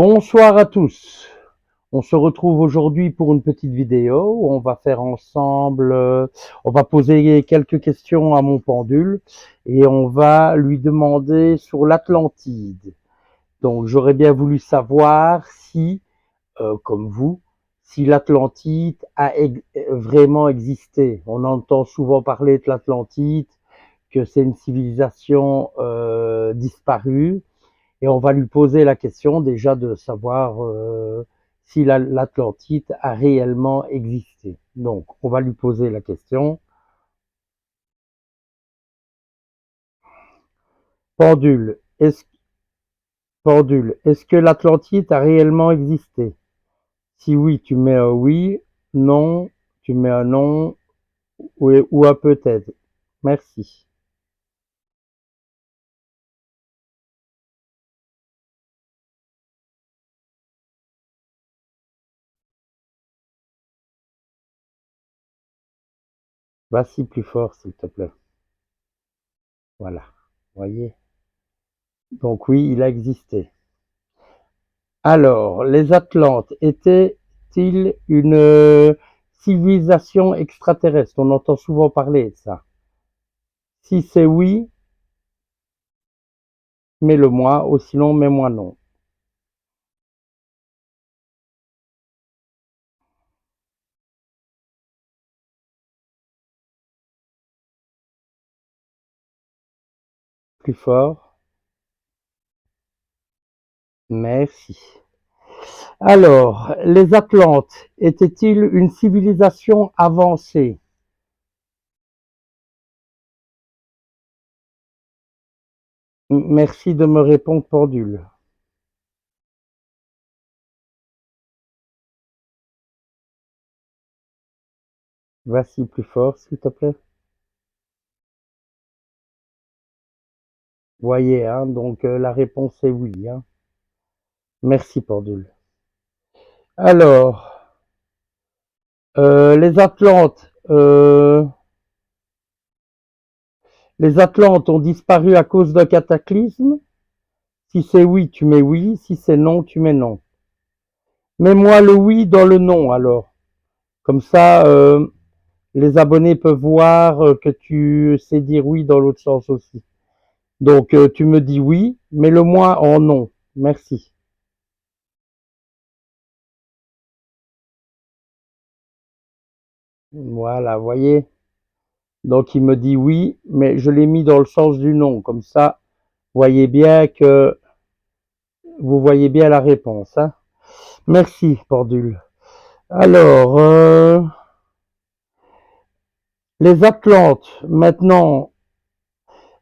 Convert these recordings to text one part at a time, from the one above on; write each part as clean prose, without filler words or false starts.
Bonsoir à tous. On se retrouve aujourd'hui pour une petite vidéo où on va faire ensemble, on va poser quelques questions à mon pendule et on va lui demander sur l'Atlantide. Donc j'aurais bien voulu savoir si, comme vous, si l'Atlantide a vraiment existé. On entend souvent parler de l'Atlantide, que c'est une civilisation disparue. Et on va lui poser la question déjà de savoir si l'Atlantide a réellement existé. Donc, on va lui poser la question. Pendule, est-ce que l'Atlantide a réellement existé? Si oui, tu mets un oui. Non, tu mets un non ou un peut-être. Merci. Vas-y plus fort, s'il te plaît. Voilà. Voyez. Donc oui, il a existé. Alors, les Atlantes étaient-ils une civilisation extraterrestre? On entend souvent parler de ça. Si c'est oui, mets-le moi, ou sinon mets-moi non. Plus fort. Merci. Alors, les Atlantes étaient-ils une civilisation avancée? Merci de me répondre, pendule. Vas-y plus fort, s'il te plaît. Voyez, hein, donc la réponse est oui. Hein. Merci, pendule. Alors, les Atlantes, les Atlantes ont disparu à cause d'un cataclysme? Si c'est oui, tu mets oui. Si c'est non, tu mets non. Mets-moi le oui dans le non alors. Comme ça, les abonnés peuvent voir que tu sais dire oui dans l'autre sens aussi. Donc, tu me dis oui, mets-le-moi en non. Merci. Voilà, voyez. Donc, il me dit oui, mais je l'ai mis dans le sens du non. Comme ça, voyez bien que vous voyez bien la réponse. Hein. Merci, pendule. Alors, les Atlantes, maintenant,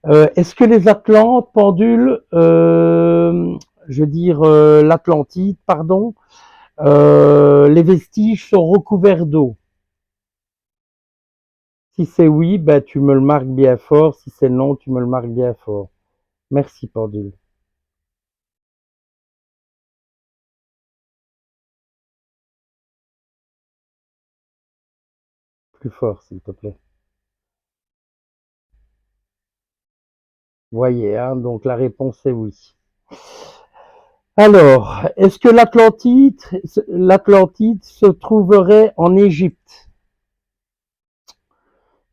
est-ce que les Atlantes, pendule, je veux dire l'Atlantide, pardon, les vestiges sont recouverts d'eau? Si c'est oui, ben, tu me le marques bien fort. Si c'est non, tu me le marques bien fort. Merci, pendule. Plus fort, s'il te plaît. Voyez, hein, donc la réponse est oui. Alors, est-ce que l'Atlantide se trouverait en Égypte?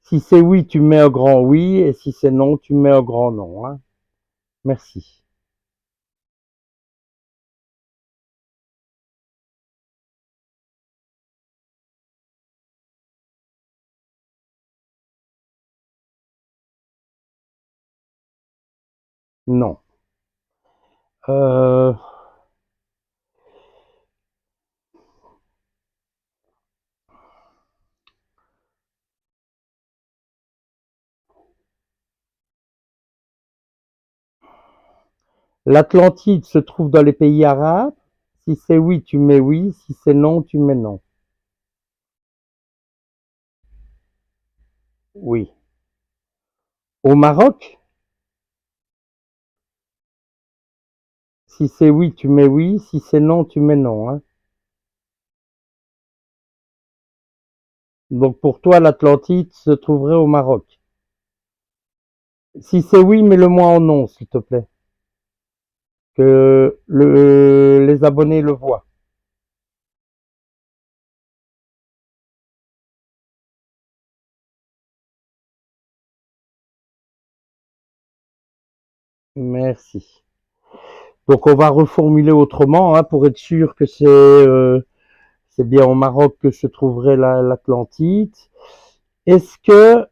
Si c'est oui, tu mets un grand oui, et si c'est non, tu mets un grand non. Hein. Merci. Non. Euh, L'Atlantide se trouve dans les pays arabes? Si c'est oui, tu mets oui. Si c'est non, tu mets non. Oui. Au Maroc? Si c'est oui, tu mets oui. Si c'est non, tu mets non. Hein. Donc pour toi, l'Atlantide se trouverait au Maroc. Si c'est oui, mets-le moi en non, s'il te plaît. que les abonnés le voient. Merci. Donc on va reformuler autrement, hein, pour être sûr que c'est bien au Maroc que se trouverait l'Atlantide. Est-ce que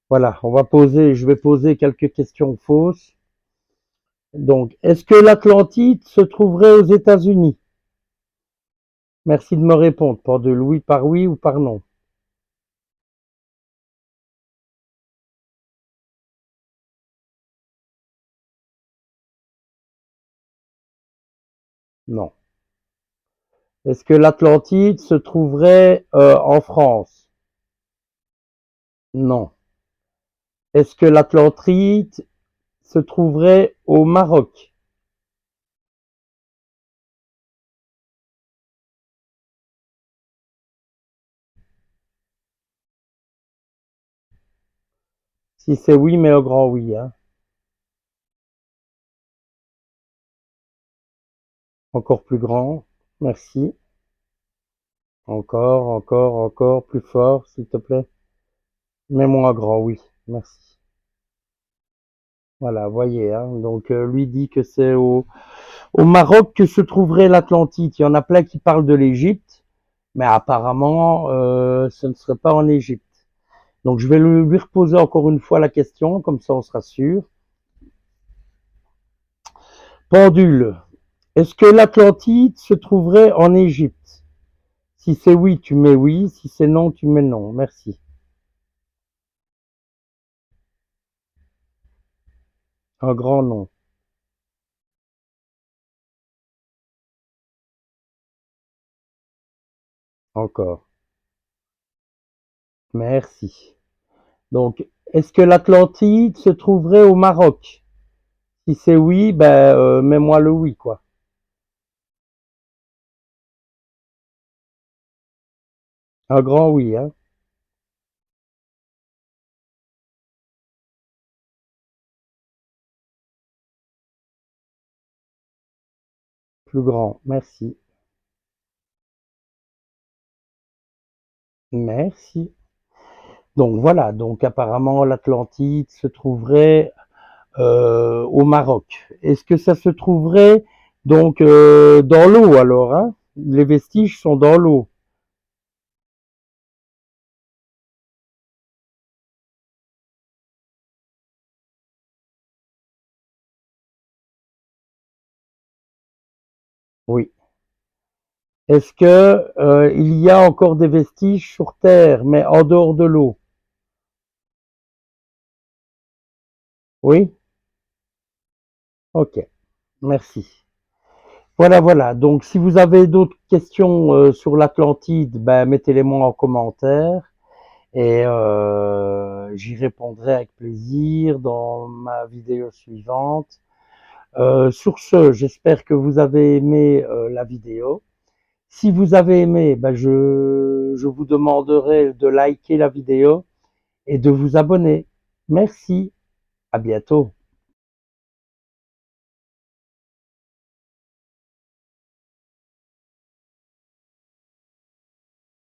voilà, je vais poser quelques questions fausses. Donc, est-ce que l'Atlantide se trouverait aux États-Unis? Merci de me répondre, par oui ou par non. Non. Est-ce que l'Atlantide se trouverait en France? Non. Est-ce que l'Atlantide se trouverait au Maroc? Si c'est oui, mais au grand oui, hein. Encore plus grand. Merci. Encore, plus fort, s'il te plaît. Mets-moi un grand oui. Merci. Voilà, voyez, hein. Donc, lui dit que c'est au Maroc que se trouverait l'Atlantide. Il y en a plein qui parlent de l'Égypte, mais apparemment, ce ne serait pas en Égypte. Donc, je vais lui reposer encore une fois la question, comme ça on sera sûr. Pendule. Est-ce que l'Atlantide se trouverait en Égypte? Si c'est oui, tu mets oui. Si c'est non, tu mets non. Merci. Un grand non. Encore. Merci. Donc, est-ce que l'Atlantide se trouverait au Maroc? Si c'est oui, ben, mets-moi le oui, quoi. Un grand oui, hein. Plus grand. Merci. Merci. Donc voilà, donc apparemment l'Atlantide se trouverait au Maroc. Est-ce que ça se trouverait donc dans l'eau alors, hein? Les vestiges sont dans l'eau. Oui. Est-ce que il y a encore des vestiges sur Terre, mais en dehors de l'eau? Oui? Ok, merci. Voilà, voilà. Donc si vous avez d'autres questions sur l'Atlantide, ben mettez-les-moi en commentaire. Et j'y répondrai avec plaisir dans ma vidéo suivante. Sur ce, j'espère que vous avez aimé la vidéo. Si vous avez aimé, ben je vous demanderai de liker la vidéo et de vous abonner. Merci, à bientôt.